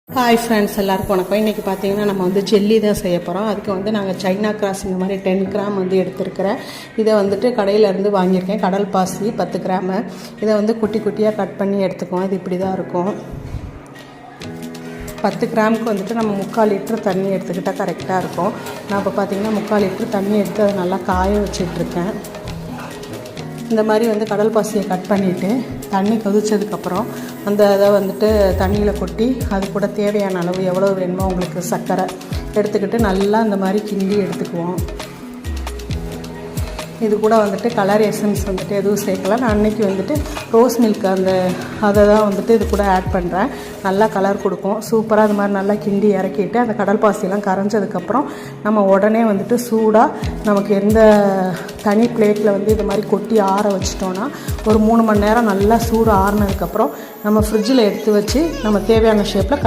Hi friends, எல்லாருக்கும் வணக்கம். இன்றைக்கி பார்த்தீங்கன்னா நம்ம வந்து ஜெல்லி தான் செய்ய போகிறோம். அதுக்கு வந்து நாங்கள் சைனா கிராஸ் இந்த மாதிரி 10 கிராம் வந்து எடுத்துருக்கிறேன். இதை வந்துட்டு கடையிலேருந்து வாங்கியிருக்கேன். கடல் பாசி 10 கிராமு. இதை வந்து குட்டி குட்டியாக கட் பண்ணி எடுத்துக்குவோம். இது இப்படி தான் இருக்கும். 10 கிராமுக்கு வந்துட்டு நம்ம 3/4 லிட்டர் தண்ணி எடுத்துக்கிட்டால் கரெக்டாக இருக்கும். நான் இப்போ பார்த்தீங்கன்னா 3/4 லிட்டர் தண்ணி எடுத்து அதை நல்லா காய வச்சிட்ருக்கேன். இந்த மாதிரி வந்து கடல் பாசியை கட் பண்ணிவிட்டு தண்ணி கொதிச்சதுக்கப்புறம் அந்த இதை வந்துட்டு தண்ணியில் கொட்டி அது கூட தேவையான அளவு எவ்வளோ வேணுமோ உங்களுக்கு சர்க்கரை எடுத்துக்கிட்டு நல்லா இந்த மாதிரி கிண்டி எடுத்துக்குவோம். இது கூட வந்துட்டு கலர் எசன்ஸ் வந்துட்டு எதுவும் சேர்க்கல. நான் அன்றைக்கி வந்துட்டு ரோஸ் மில்க் அதை தான் வந்துட்டு இது கூட ஆட் பண்ணுறேன். நல்லா கலர் கொடுக்கும். சூப்பராக அது மாதிரி நல்லா கிண்டி இறக்கிட்டு அந்த கடல் பாசியெல்லாம் கரைஞ்சதுக்கப்புறம் நம்ம உடனே வந்துட்டு சூடாக நமக்கு எந்த தனி பிளேட்டில் வந்து இது மாதிரி கொட்டி ஆற வச்சிட்டோன்னா ஒரு 3 மணி நேரம் நல்லா சூடு ஆறினதுக்கப்புறம் நம்ம ஃப்ரிட்ஜில் எடுத்து வச்சு நம்ம தேவையான ஷேப்பில்